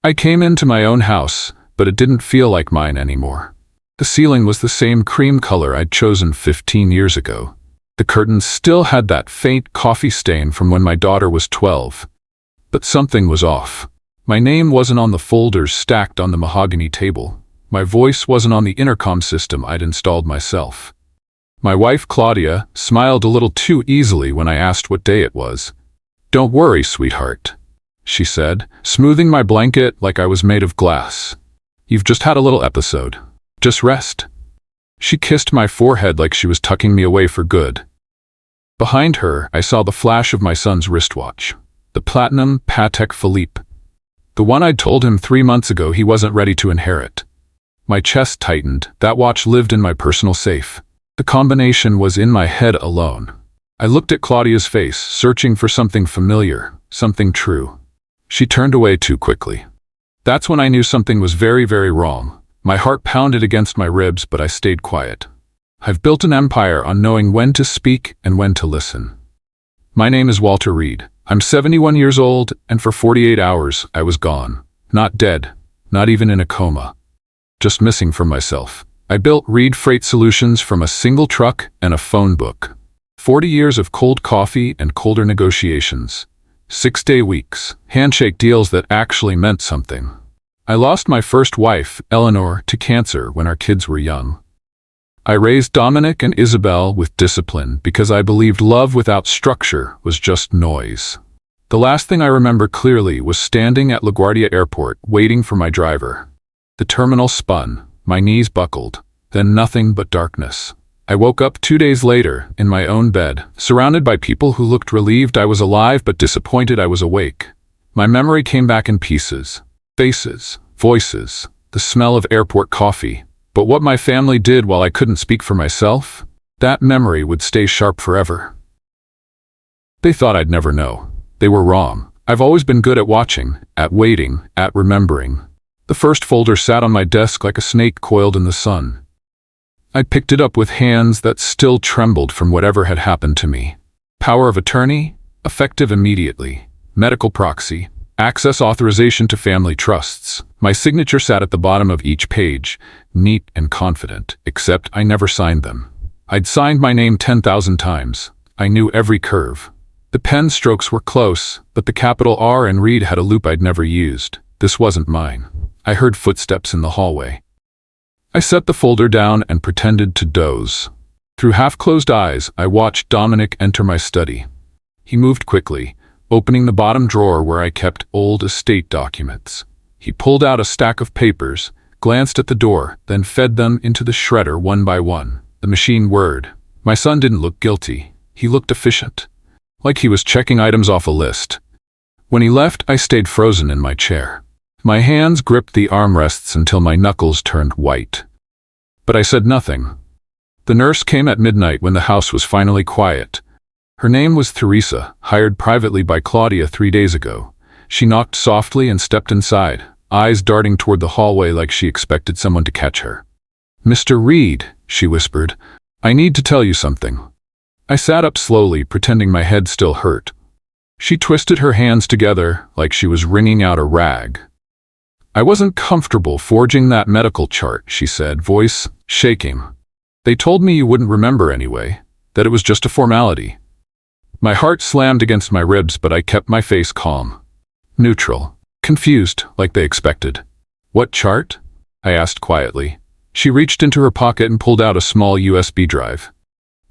I came into my own house, but it didn't feel like mine anymore. The ceiling was the same cream color I'd chosen 15 years ago. The curtains still had that faint coffee stain from when my daughter was 12. But something was off. My name wasn't on the folders stacked on the mahogany table. My voice wasn't on the intercom system I'd installed myself. My wife, Claudia, smiled a little too easily when I asked what day it was. "Don't worry, sweetheart," she said, smoothing my blanket like I was made of glass. "You've just had a little episode. Just rest." She kissed my forehead like she was tucking me away for good. Behind her, I saw the flash of my son's wristwatch. The platinum Patek Philippe. The one I'd told him 3 months ago he wasn't ready to inherit. My chest tightened. That watch lived in my personal safe. The combination was in my head alone. I looked at Claudia's face, searching for something familiar, something true. She turned away too quickly. That's when I knew something was very, very wrong. My heart pounded against my ribs, but I stayed quiet. I've built an empire on knowing when to speak and when to listen. My name is Walter Reed. I'm 71 years old, and for 48 hours, I was gone. Not dead, not even in a coma. Just missing from myself. I built Reed Freight Solutions from a single truck and a phone book. 40 years of cold coffee and colder negotiations. 6-day weeks, handshake deals that actually meant something. I lost my first wife, Eleanor, to cancer when our kids were young. I raised Dominic and Isabel with discipline because I believed love without structure was just noise. The last thing I remember clearly was standing at LaGuardia Airport waiting for my driver. The terminal spun, my knees buckled, then nothing but darkness. I woke up 2 days later, in my own bed, surrounded by people who looked relieved I was alive but disappointed I was awake. My memory came back in pieces. Faces, voices, the smell of airport coffee. But what my family did while I couldn't speak for myself, that memory would stay sharp forever. They thought I'd never know. They were wrong. I've always been good at watching, at waiting, at remembering. The first folder sat on my desk like a snake coiled in the sun. I picked it up with hands that still trembled from whatever had happened to me. Power of attorney, effective immediately. Medical proxy, access authorization to family trusts. My signature sat at the bottom of each page, neat and confident, except I never signed them. I'd signed my name 10,000 times. I knew every curve. The pen strokes were close, but the capital R in Reed had a loop I'd never used. This wasn't mine. I heard footsteps in the hallway. I set the folder down and pretended to doze. Through half-closed eyes, I watched Dominic enter my study. He moved quickly, opening the bottom drawer where I kept old estate documents. He pulled out a stack of papers, glanced at the door, then fed them into the shredder one by one. The machine whirred. My son didn't look guilty. He looked efficient, like he was checking items off a list. When he left, I stayed frozen in my chair. My hands gripped the armrests until my knuckles turned white. But I said nothing. The nurse came at midnight when the house was finally quiet. Her name was Teresa, hired privately by Claudia 3 days ago. She knocked softly and stepped inside, eyes darting toward the hallway like she expected someone to catch her. "Mr. Reed," she whispered, "I need to tell you something." I sat up slowly, pretending my head still hurt. She twisted her hands together like she was wringing out a rag. "I wasn't comfortable forging that medical chart," she said, voice shaking. "They told me you wouldn't remember anyway, that it was just a formality." My heart slammed against my ribs, but I kept my face calm. Neutral. Confused, like they expected. "What chart?" I asked quietly. She reached into her pocket and pulled out a small USB drive.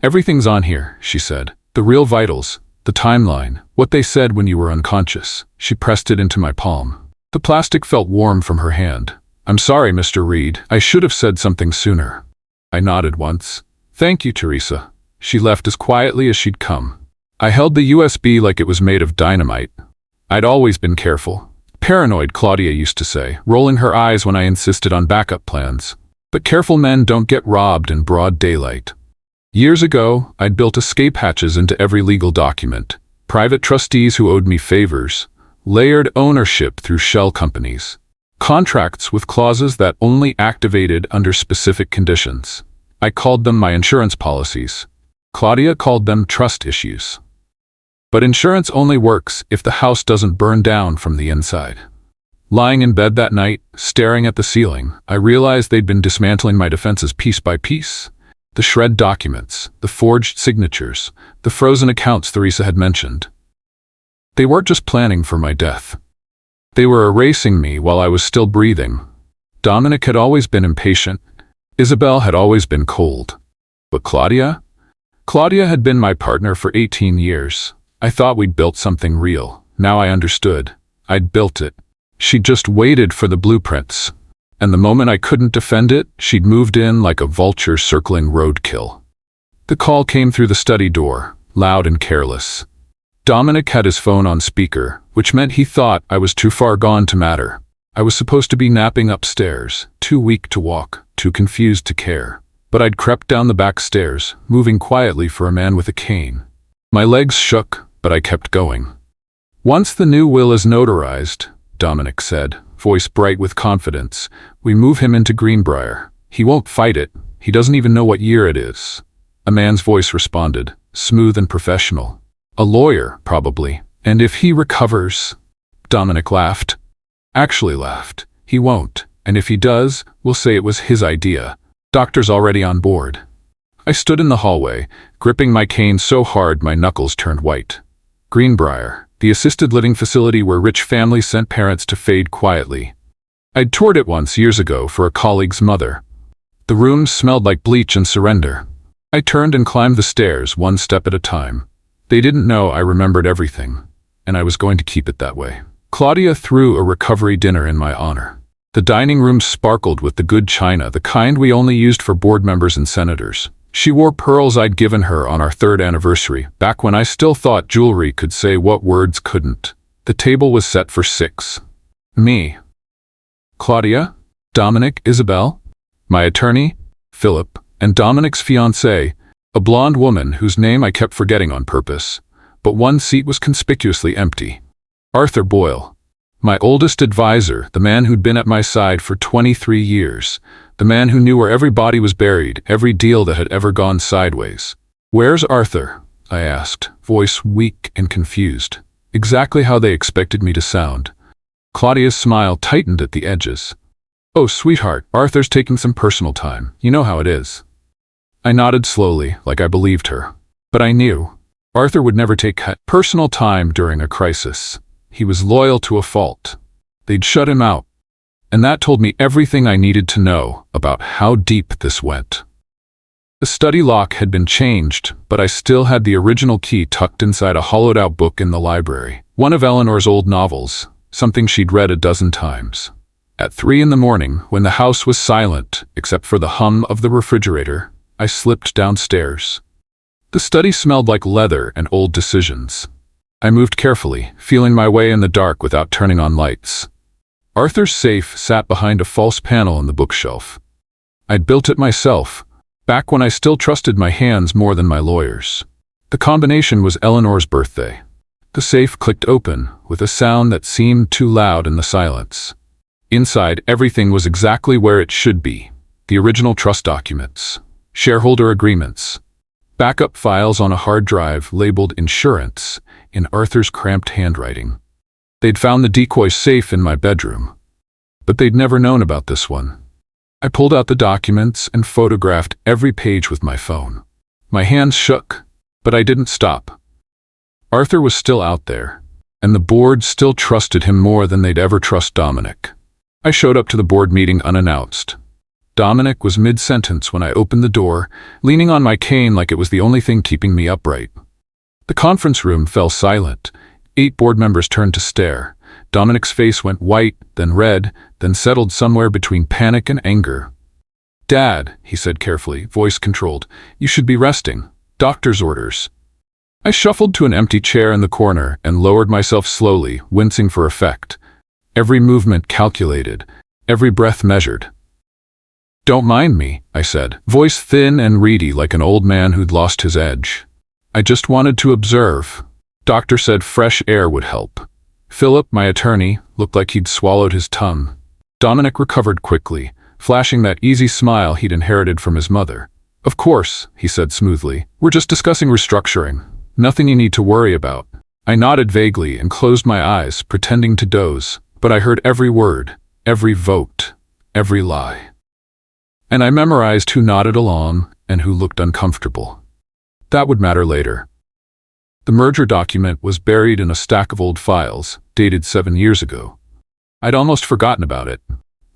"Everything's on here," she said. "The real vitals, the timeline, what they said when you were unconscious." She pressed it into my palm. The plastic felt warm from her hand. "I'm sorry, Mr. Reed. I should have said something sooner." I nodded once. "Thank you, Teresa." She left as quietly as she'd come. I held the USB like it was made of dynamite. I'd always been careful. Paranoid, Claudia used to say, rolling her eyes when I insisted on backup plans. But careful men don't get robbed in broad daylight. Years ago, I'd built escape hatches into every legal document. Private trustees who owed me favors. Layered ownership through shell companies. Contracts with clauses that only activated under specific conditions. I called them my insurance policies. Claudia called them trust issues. But insurance only works if the house doesn't burn down from the inside. Lying in bed that night, staring at the ceiling, I realized they'd been dismantling my defenses piece by piece. The shred documents, the forged signatures, the frozen accounts Theresa had mentioned. They weren't just planning for my death. They were erasing me while I was still breathing. Dominic had always been impatient. Isabel had always been cold. But Claudia? Claudia had been my partner for 18 years. I thought we'd built something real. Now I understood. I'd built it. She'd just waited for the blueprints. And the moment I couldn't defend it, she'd moved in like a vulture circling roadkill. The call came through the study door, loud and careless. Dominic had his phone on speaker, which meant he thought I was too far gone to matter. I was supposed to be napping upstairs, too weak to walk, too confused to care. But I'd crept down the back stairs, moving quietly for a man with a cane. My legs shook, but I kept going. "Once the new will is notarized," Dominic said, voice bright with confidence, "we move him into Greenbrier. He won't fight it. He doesn't even know what year it is." A man's voice responded, smooth and professional. "A lawyer, probably. And if he recovers—" Dominic laughed. Actually laughed. "He won't. And if he does, we'll say it was his idea. Doctor's already on board." I stood in the hallway, gripping my cane so hard my knuckles turned white. Greenbrier, the assisted living facility where rich families sent parents to fade quietly. I'd toured it once years ago for a colleague's mother. The rooms smelled like bleach and surrender. I turned and climbed the stairs, one step at a time. They didn't know I remembered everything, and I was going to keep it that way. Claudia threw a recovery dinner in my honor. The dining room sparkled with the good china, the kind we only used for board members and senators. She wore pearls I'd given her on our 3rd anniversary, back when I still thought jewelry could say what words couldn't. The table was set for 6. Me. Claudia, Dominic, Isabel, my attorney, Philip, and Dominic's fiancée, a blonde woman whose name I kept forgetting on purpose. But one seat was conspicuously empty. Arthur Boyle. My oldest advisor, the man who'd been at my side for 23 years, the man who knew where every body was buried, every deal that had ever gone sideways. "Where's Arthur?" I asked, voice weak and confused. Exactly how they expected me to sound. Claudia's smile tightened at the edges. "Oh, sweetheart, Arthur's taking some personal time. You know how it is." I nodded slowly, like I believed her. But I knew. Arthur would never take personal time during a crisis. He was loyal to a fault. They'd shut him out. And that told me everything I needed to know about how deep this went. The study lock had been changed, but I still had the original key tucked inside a hollowed-out book in the library. One of Eleanor's old novels, something she'd read a dozen times. At 3 in the morning, when the house was silent, except for the hum of the refrigerator, I slipped downstairs. The study smelled like leather and old decisions. I moved carefully, feeling my way in the dark without turning on lights. Arthur's safe sat behind a false panel in the bookshelf. I'd built it myself, back when I still trusted my hands more than my lawyers. The combination was Eleanor's birthday. The safe clicked open, with a sound that seemed too loud in the silence. Inside, everything was exactly where it should be. The original trust documents, shareholder agreements, backup files on a hard drive labeled insurance in Arthur's cramped handwriting. They'd found the decoy safe in my bedroom, but they'd never known about this one. I pulled out the documents and photographed every page with my phone. My hands shook, but I didn't stop. Arthur was still out there, and the board still trusted him more than they'd ever trust Dominic. I showed up to the board meeting unannounced. Dominic was mid-sentence when I opened the door, leaning on my cane like it was the only thing keeping me upright. The conference room fell silent. 8 board members turned to stare. Dominic's face went white, then red, then settled somewhere between panic and anger. "Dad," he said carefully, voice controlled, "you should be resting. Doctor's orders." I shuffled to an empty chair in the corner and lowered myself slowly, wincing for effect. Every movement calculated, every breath measured. "Don't mind me," I said, voice thin and reedy like an old man who'd lost his edge. "I just wanted to observe." Doctor said fresh air would help. Philip, my attorney, looked like he'd swallowed his tongue. Dominic recovered quickly, flashing that easy smile he'd inherited from his mother. "Of course," he said smoothly. "We're just discussing restructuring. Nothing you need to worry about." I nodded vaguely and closed my eyes, pretending to doze. But I heard every word, every vote, every lie. And I memorized who nodded along and who looked uncomfortable. That would matter later. The merger document was buried in a stack of old files, dated 7 years ago. I'd almost forgotten about it.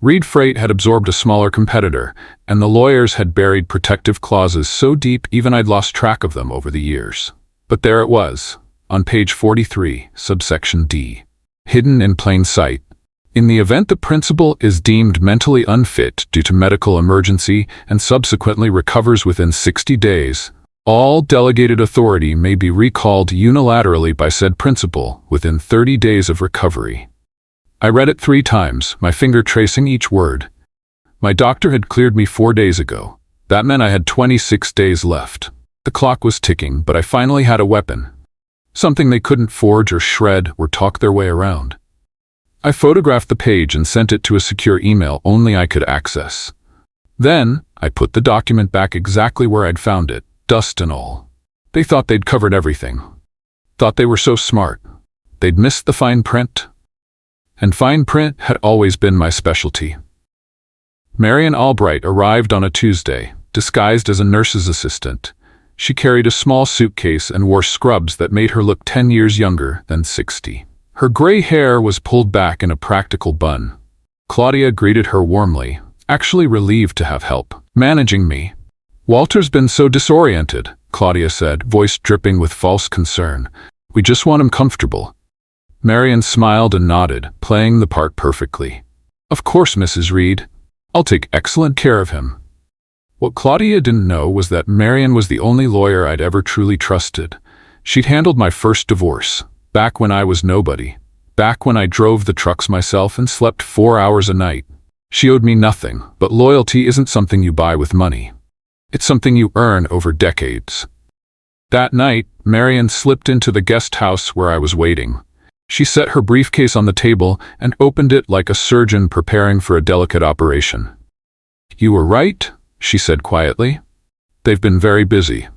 Reed Freight had absorbed a smaller competitor, and the lawyers had buried protective clauses so deep even I'd lost track of them over the years. But there it was, on page 43, subsection D. Hidden in plain sight. In the event the principal is deemed mentally unfit due to medical emergency and subsequently recovers within 60 days, all delegated authority may be recalled unilaterally by said principal within 30 days of recovery. I read it 3 times, my finger tracing each word. My doctor had cleared me 4 days ago. That meant I had 26 days left. The clock was ticking, but I finally had a weapon. Something they couldn't forge or shred or talk their way around. I photographed the page and sent it to a secure email only I could access. Then, I put the document back exactly where I'd found it, dust and all. They thought they'd covered everything. Thought they were so smart. They'd missed the fine print. And fine print had always been my specialty. Marian Albright arrived on a Tuesday, disguised as a nurse's assistant. She carried a small suitcase and wore scrubs that made her look 10 years younger than 60. Her gray hair was pulled back in a practical bun. Claudia greeted her warmly, actually relieved to have help managing me. "Walter's been so disoriented," Claudia said, voice dripping with false concern. "We just want him comfortable." Marian smiled and nodded, playing the part perfectly. "Of course, Mrs. Reed. I'll take excellent care of him." What Claudia didn't know was that Marian was the only lawyer I'd ever truly trusted. She'd handled my first divorce, back when I was nobody, back when I drove the trucks myself and slept 4 hours a night. She owed me nothing, but loyalty isn't something you buy with money. It's something you earn over decades. That night, Marian slipped into the guest house where I was waiting. She set her briefcase on the table and opened it like a surgeon preparing for a delicate operation. "You were right," she said quietly. "They've been very busy.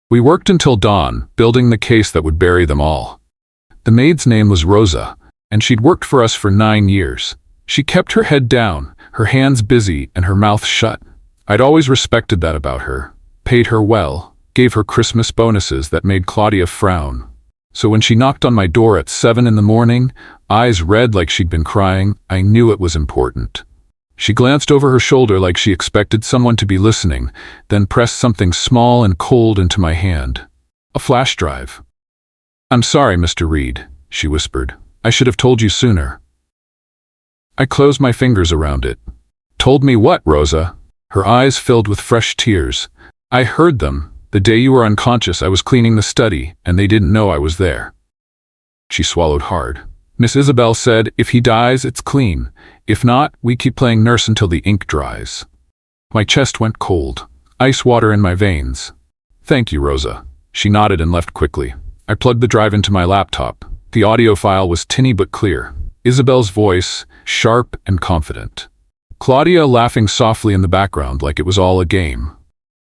We worked until dawn, building the case that would bury them all." The maid's name was Rosa, and she'd worked for us for 9 years. She kept her head down, her hands busy and her mouth shut. I'd always respected that about her, paid her well, gave her Christmas bonuses that made Claudia frown. So when she knocked on my door at 7 in the morning, eyes red like she'd been crying, I knew it was important. She glanced over her shoulder like she expected someone to be listening, then pressed something small and cold into my hand. A flash drive. "I'm sorry, Mr. Reed," she whispered. "I should have told you sooner." I closed my fingers around it. "Told me what, Rosa?" Her eyes filled with fresh tears. "I heard them. The day you were unconscious, I was cleaning the study, and they didn't know I was there." She swallowed hard. "Miss Isabel said, if he dies, it's clean. If not, we keep playing nurse until the ink dries." My chest went cold, ice water in my veins. "Thank you, Rosa." She nodded and left quickly. I plugged the drive into my laptop. The audio file was tinny but clear. Isabel's voice, sharp and confident. Claudia laughing softly in the background like it was all a game.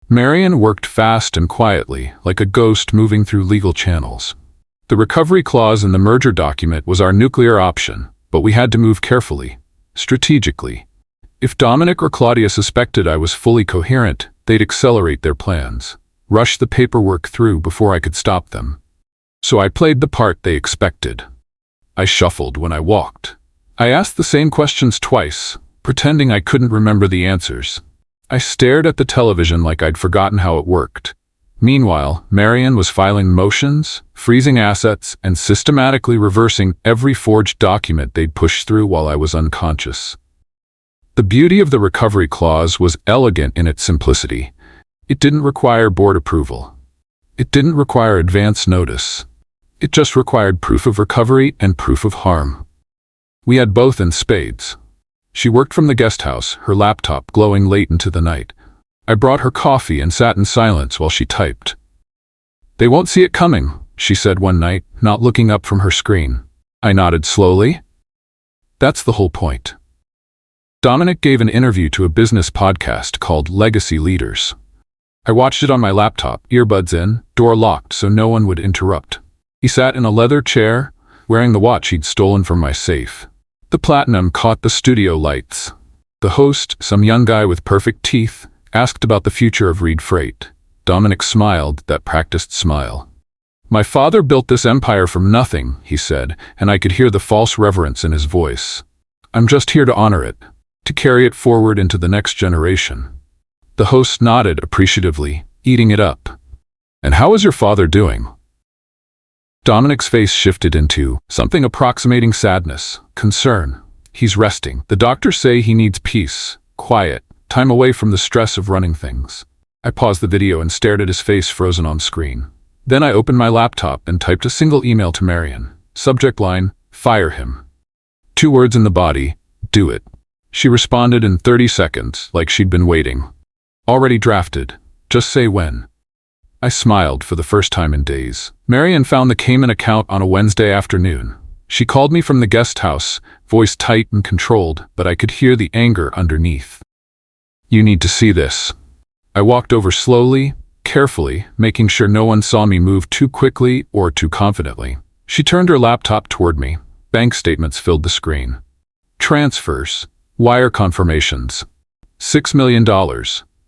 Marian worked fast and quietly, like a ghost moving through legal channels. The recovery clause in the merger document was our nuclear option, but we had to move carefully, strategically. If Dominic or Claudia suspected I was fully coherent, they'd accelerate their plans, rush the paperwork through before I could stop them. So I played the part they expected. I shuffled when I walked. I asked the same questions twice, pretending I couldn't remember the answers. I stared at the television like I'd forgotten how it worked. Meanwhile, Marian was filing motions, freezing assets, and systematically reversing every forged document they'd pushed through while I was unconscious. The beauty of the recovery clause was elegant in its simplicity. It didn't require board approval. It didn't require advance notice. It just required proof of recovery and proof of harm. We had both in spades. She worked from the guest house, her laptop glowing late into the night. I brought her coffee and sat in silence while she typed. "They won't see it coming," she said one night, not looking up from her screen. I nodded slowly. "That's the whole point." Dominic gave an interview to a business podcast called Legacy Leaders. I watched it on my laptop, earbuds in, door locked so no one would interrupt. He sat in a leather chair, wearing the watch he'd stolen from my safe. The platinum caught the studio lights. The host, some young guy with perfect teeth, asked about the future of Reed Freight. Dominic smiled, that practiced smile. "My father built this empire from nothing," he said, and I could hear the false reverence in his voice. "I'm just here to honor it, to carry it forward into the next generation." The host nodded appreciatively, eating it up. "And how is your father doing?" Dominic's face shifted into something approximating sadness, concern. "He's resting. The doctors say he needs peace, quiet, time away from the stress of running things." I paused the video and stared at his face frozen on screen. Then I opened my laptop and typed a single email to Marion. Subject line, "Fire him." 2 words in the body, "Do it." She responded in 30 seconds, like she'd been waiting. "Already drafted. Just say when." I smiled for the first time in days. Marion found the Cayman account on a Wednesday afternoon. She called me from the guest house, voice tight and controlled, but I could hear the anger underneath. "You need to see this." I walked over slowly, carefully, making sure no one saw me move too quickly or too confidently. She turned her laptop toward me. Bank statements filled the screen. Transfers, wire confirmations. $6 million.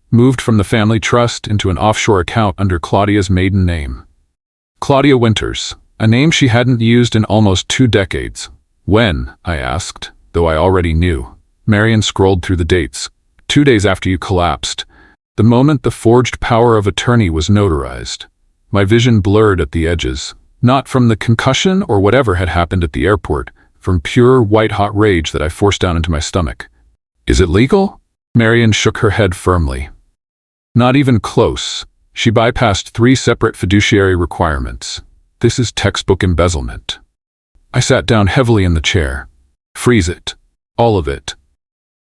Moved from the family trust into an offshore account under Claudia's maiden name. Claudia Winters, a name she hadn't used in almost 2 decades. "When?" I asked, though I already knew. Marion scrolled through the dates. 2 days after you collapsed. The moment the forged power of attorney was notarized. My vision blurred at the edges, not from the concussion or whatever had happened at the airport, from pure white-hot rage that I forced down into my stomach. "Is it legal?" Marion shook her head firmly. "Not even close." She bypassed 3 separate fiduciary requirements. "This is textbook embezzlement." I sat down heavily in the chair. "Freeze it. All of it."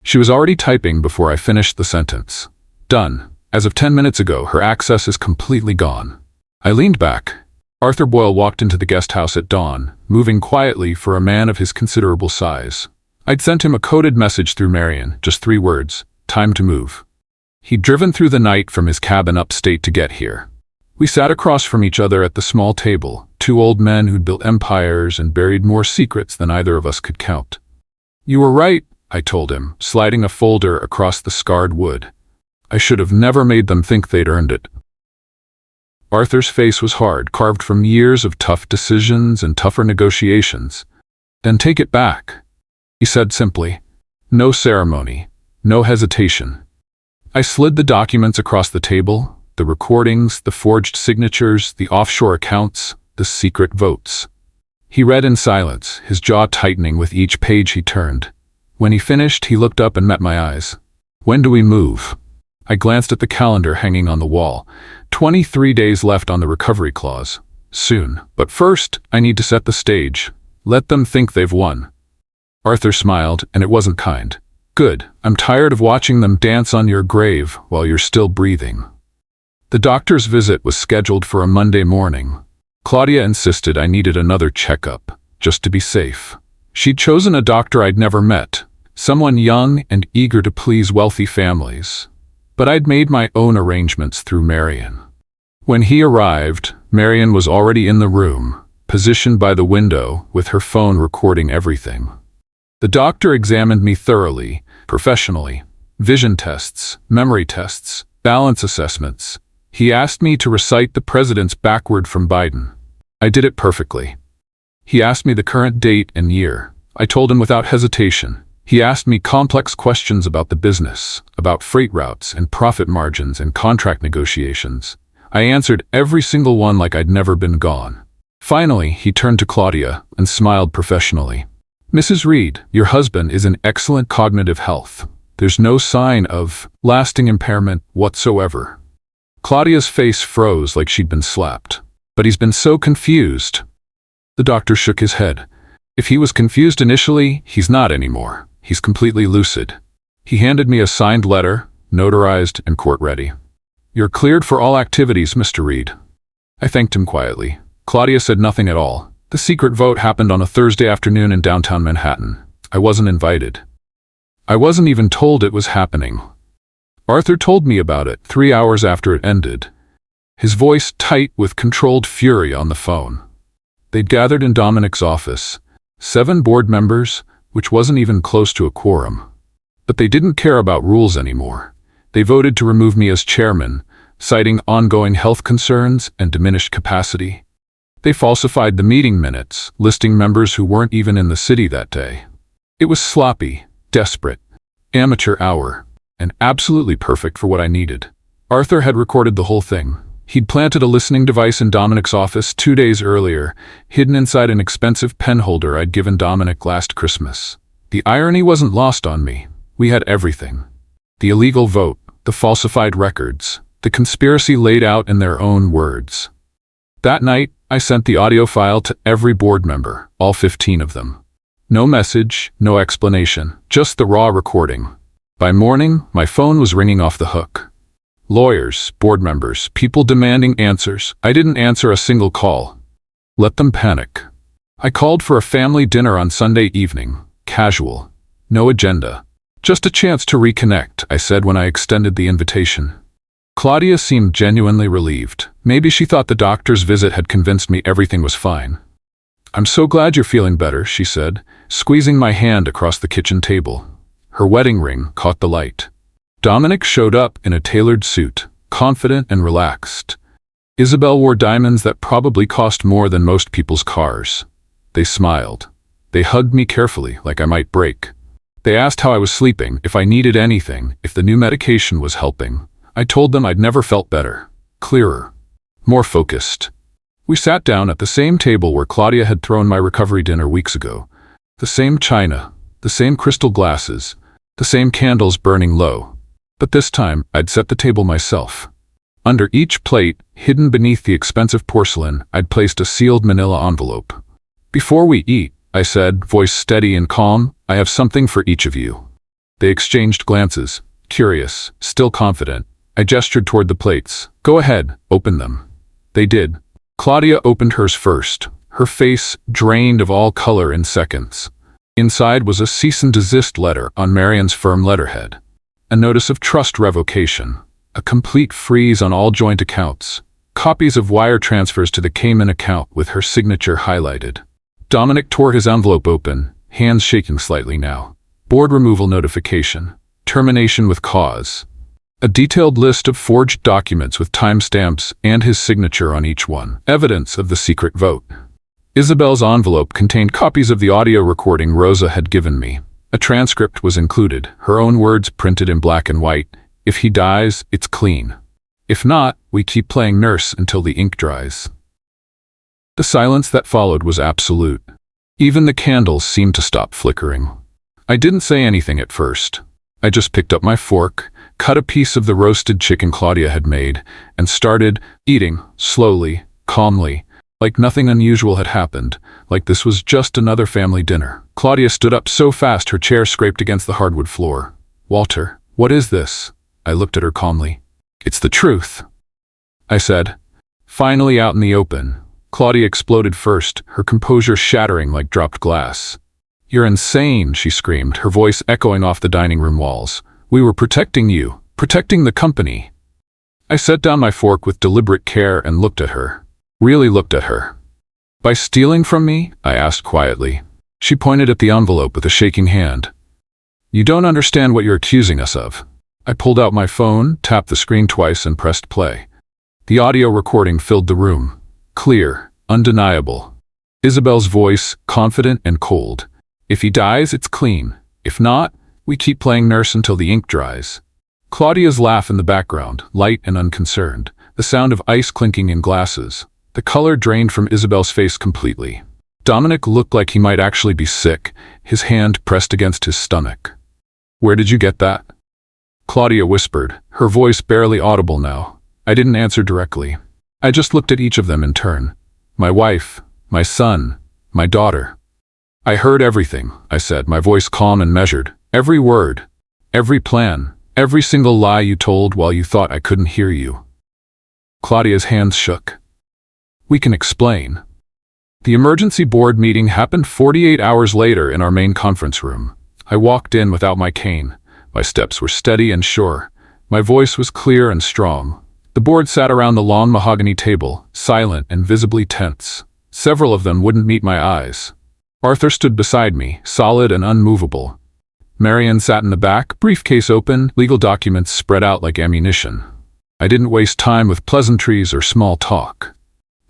She was already typing before I finished the sentence. "Done. As of 10 minutes ago, her access is completely gone." I leaned back. Arthur Boyle walked into the guest house at dawn, moving quietly for a man of his considerable size. I'd sent him a coded message through Marion, just 3 words, "Time to move." He'd driven through the night from his cabin upstate to get here. We sat across from each other at the small table, 2 old men who'd built empires and buried more secrets than either of us could count. "You were right," I told him, sliding a folder across the scarred wood. "I should have never made them think they'd earned it." Arthur's face was hard, carved from years of tough decisions and tougher negotiations. "Then take it back," he said simply. No ceremony, no hesitation. I slid the documents across the table, the recordings, the forged signatures, the offshore accounts, the secret votes. He read in silence, his jaw tightening with each page he turned. When he finished, he looked up and met my eyes. "When do we move?" I glanced at the calendar hanging on the wall. 23 days left on the recovery clause. "Soon. But first, I need to set the stage. Let them think they've won." Arthur smiled, and it wasn't kind. "Good. I'm tired of watching them dance on your grave while you're still breathing." The doctor's visit was scheduled for a Monday morning. Claudia insisted I needed another checkup, just to be safe. She'd chosen a doctor I'd never met, someone young and eager to please wealthy families. But I'd made my own arrangements through Marion. When he arrived, Marion was already in the room, positioned by the window, with her phone recording everything. The doctor examined me thoroughly, professionally. Vision tests, memory tests, balance assessments. He asked me to recite the presidents backward from Biden. I did it perfectly. He asked me the current date and year. I told him without hesitation. He asked me complex questions about the business, about freight routes and profit margins and contract negotiations. I answered every single one like I'd never been gone. Finally, he turned to Claudia and smiled professionally. "Mrs. Reed, your husband is in excellent cognitive health. There's no sign of lasting impairment whatsoever." Claudia's face froze like she'd been slapped. "But he's been so confused." The doctor shook his head. "If he was confused initially, he's not anymore. He's completely lucid." He handed me a signed letter, notarized and court-ready. "You're cleared for all activities, Mr. Reed." I thanked him quietly. Claudia said nothing at all. The secret vote happened on a Thursday afternoon in downtown Manhattan. I wasn't invited. I wasn't even told it was happening. Arthur told me about it 3 hours after it ended, his voice tight with controlled fury on the phone. They'd gathered in Dominic's office. 7 board members, which wasn't even close to a quorum. But they didn't care about rules anymore. They voted to remove me as chairman, citing ongoing health concerns and diminished capacity. They falsified the meeting minutes, listing members who weren't even in the city that day. It was sloppy, desperate, amateur hour, and absolutely perfect for what I needed. Arthur had recorded the whole thing. He'd planted a listening device in Dominic's office 2 days earlier, hidden inside an expensive pen holder I'd given Dominic last Christmas. The irony wasn't lost on me. We had everything. The illegal vote, the falsified records, the conspiracy laid out in their own words. That night, I sent the audio file to every board member, all 15 of them. No message, no explanation, just the raw recording. By morning, my phone was ringing off the hook. Lawyers, board members, people demanding answers. I didn't answer a single call. Let them panic. I called for a family dinner on Sunday evening. Casual. No agenda. Just a chance to reconnect, I said when I extended the invitation. Claudia seemed genuinely relieved. Maybe she thought the doctor's visit had convinced me everything was fine. "I'm so glad you're feeling better," she said, squeezing my hand across the kitchen table. Her wedding ring caught the light. Dominic showed up in a tailored suit, confident and relaxed. Isabel wore diamonds that probably cost more than most people's cars. They smiled. They hugged me carefully, like I might break. They asked how I was sleeping, if I needed anything, if the new medication was helping. I told them I'd never felt better, clearer, more focused. We sat down at the same table where Claudia had thrown my recovery dinner weeks ago. The same china, the same crystal glasses, the same candles burning low. But this time, I'd set the table myself. Under each plate, hidden beneath the expensive porcelain, I'd placed a sealed manila envelope. "Before we eat," I said, voice steady and calm, "I have something for each of you." They exchanged glances, curious, still confident. I gestured toward the plates. "Go ahead, open them." They did. Claudia opened hers first, her face drained of all color in seconds. Inside was a cease and desist letter on Marian's firm letterhead. A notice of trust revocation, a complete freeze on all joint accounts, copies of wire transfers to the Cayman account with her signature highlighted. Dominic tore his envelope open, hands shaking slightly now. Board removal notification, termination with cause. A detailed list of forged documents with timestamps and his signature on each one, evidence of the secret vote. Isabel's envelope contained copies of the audio recording Rosa had given me. A transcript was included, her own words printed in black and white. "If he dies, it's clean. If not, we keep playing nurse until the ink dries." The silence that followed was absolute. Even the candles seemed to stop flickering. I didn't say anything at first. I just picked up my fork, cut a piece of the roasted chicken Claudia had made, and started eating, slowly, calmly, like nothing unusual had happened, like this was just another family dinner. Claudia stood up so fast her chair scraped against the hardwood floor. "Walter, what is this?" I looked at her calmly. "It's the truth," I said. Finally out in the open. Claudia exploded first, her composure shattering like dropped glass. "You're insane," she screamed, her voice echoing off the dining room walls. "We were protecting you, protecting the company." I set down my fork with deliberate care and looked at her. Really looked at her. "By stealing from me?" I asked quietly. She pointed at the envelope with a shaking hand. "You don't understand what you're accusing us of." I pulled out my phone, tapped the screen twice, and pressed play. The audio recording filled the room. Clear, undeniable. Isabel's voice, confident and cold. "If he dies, it's clean. If not, we keep playing nurse until the ink dries." Claudia's laugh in the background, light and unconcerned. The sound of ice clinking in glasses. The color drained from Isabel's face completely. Dominic looked like he might actually be sick, his hand pressed against his stomach. "Where did you get that?" Claudia whispered, her voice barely audible now. I didn't answer directly. I just looked at each of them in turn. My wife, my son, my daughter. "I heard everything," I said, my voice calm and measured. "Every word, every plan, every single lie you told while you thought I couldn't hear you." Claudia's hands shook. "We can explain." The emergency board meeting happened 48 hours later in our main conference room. I walked in without my cane. My steps were steady and sure. My voice was clear and strong. The board sat around the long mahogany table, silent and visibly tense. Several of them wouldn't meet my eyes. Arthur stood beside me, solid and unmovable. Marian sat in the back, briefcase open, legal documents spread out like ammunition. I didn't waste time with pleasantries or small talk.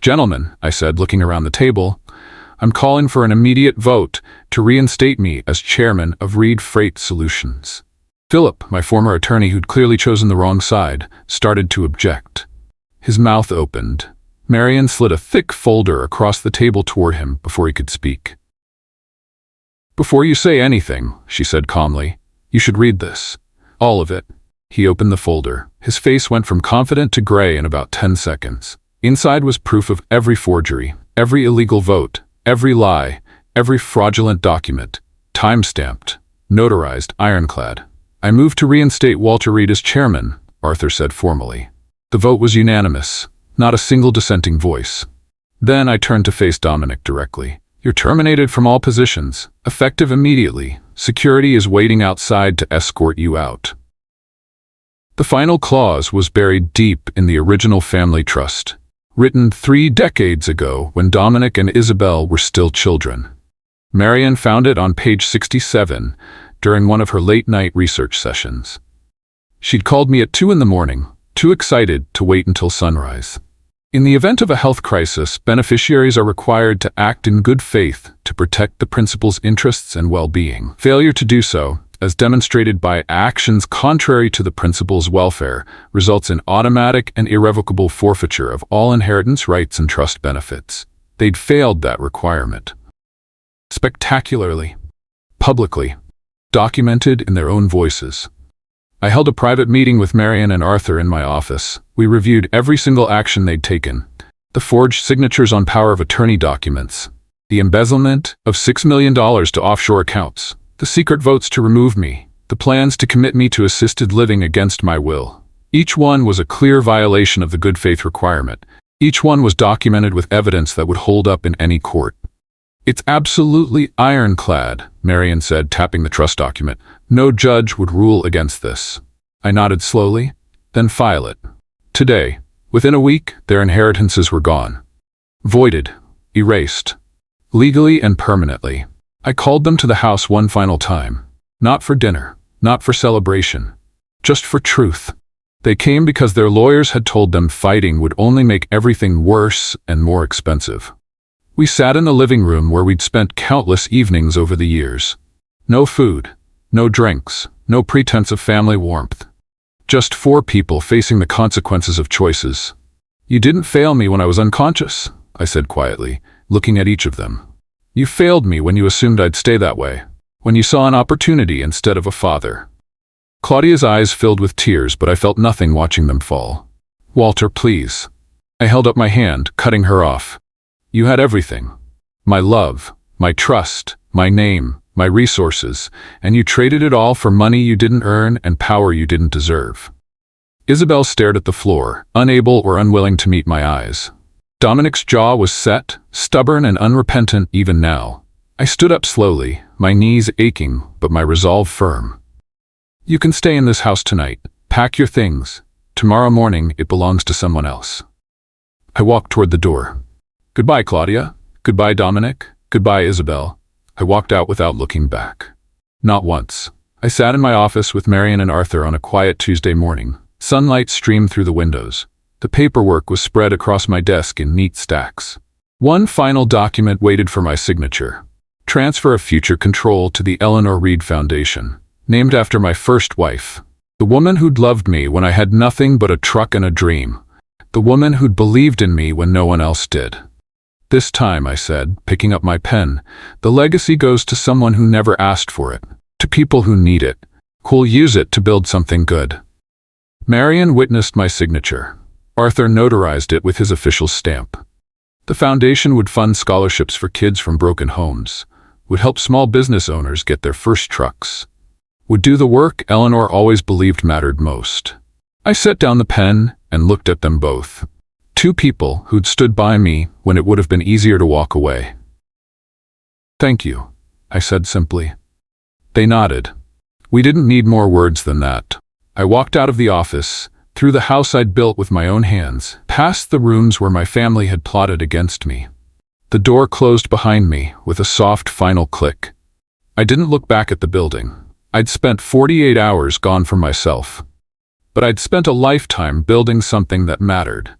"Gentlemen," I said, looking around the table, "I'm calling for an immediate vote to reinstate me as chairman of Reed Freight Solutions." Philip, my former attorney who'd clearly chosen the wrong side, started to object. His mouth opened. Marian slid a thick folder across the table toward him before he could speak. "Before you say anything," she said calmly, "you should read this. All of it." He opened the folder. His face went from confident to gray in about 10 seconds. Inside was proof of every forgery, every illegal vote, every lie, every fraudulent document, time-stamped, notarized, ironclad. "I move to reinstate Walter Reed as chairman," Arthur said formally. The vote was unanimous, not a single dissenting voice. Then I turned to face Dominic directly. "You're terminated from all positions, effective immediately. Security is waiting outside to escort you out." The final clause was buried deep in the original family trust, written 3 decades ago when Dominic and Isabel were still children. Marian found it on page 67 during one of her late-night research sessions. She'd called me at 2 in the morning, too excited to wait until sunrise. In the event of a health crisis, beneficiaries are required to act in good faith to protect the principal's interests and well-being. Failure to do so, as demonstrated by actions contrary to the principal's welfare, results in automatic and irrevocable forfeiture of all inheritance rights and trust benefits. They'd failed that requirement. Spectacularly, publicly, documented in their own voices. I held a private meeting with Marian and Arthur in my office. We reviewed every single action they'd taken. The forged signatures on power of attorney documents, the embezzlement of $6 million to offshore accounts, the secret votes to remove me, the plans to commit me to assisted living against my will. Each one was a clear violation of the good faith requirement. Each one was documented with evidence that would hold up in any court. "It's absolutely ironclad," Marian said, tapping the trust document. "No judge would rule against this." I nodded slowly. "Then file it. Today." Within a week, their inheritances were gone. Voided. Erased. Legally and permanently. I called them to the house one final time. Not for dinner. Not for celebration. Just for truth. They came because their lawyers had told them fighting would only make everything worse and more expensive. We sat in the living room where we'd spent countless evenings over the years. No food, no drinks, no pretense of family warmth. Just 4 people facing the consequences of choices. "You didn't fail me when I was unconscious," I said quietly, looking at each of them. "You failed me when you assumed I'd stay that way, when you saw an opportunity instead of a father." Claudia's eyes filled with tears, but I felt nothing watching them fall. "Walter, please." I held up my hand, cutting her off. "You had everything. My love, my trust, my name, my resources, and you traded it all for money you didn't earn and power you didn't deserve." Isabel stared at the floor, unable or unwilling to meet my eyes. Dominic's jaw was set, stubborn and unrepentant even now. I stood up slowly, my knees aching, but my resolve firm. "You can stay in this house tonight. Pack your things. Tomorrow morning it belongs to someone else." I walked toward the door. "Goodbye, Claudia. Goodbye, Dominic. Goodbye, Isabel." I walked out without looking back. Not once. I sat in my office with Marian and Arthur on a quiet Tuesday morning. Sunlight streamed through the windows. The paperwork was spread across my desk in neat stacks. One final document waited for my signature. Transfer of future control to the Eleanor Reed Foundation, named after my first wife. The woman who'd loved me when I had nothing but a truck and a dream. The woman who'd believed in me when no one else did. "This time," I said, picking up my pen, "the legacy goes to someone who never asked for it, to people who need it, who'll use it to build something good." Marian witnessed my signature. Arthur notarized it with his official stamp. The foundation would fund scholarships for kids from broken homes, would help small business owners get their first trucks, would do the work Eleanor always believed mattered most. I set down the pen and looked at them both. 2 people who'd stood by me when it would have been easier to walk away. "Thank you," I said simply. They nodded. We didn't need more words than that. I walked out of the office, through the house I'd built with my own hands, past the rooms where my family had plotted against me. The door closed behind me with a soft final click. I didn't look back at the building. I'd spent 48 hours gone from myself. But I'd spent a lifetime building something that mattered.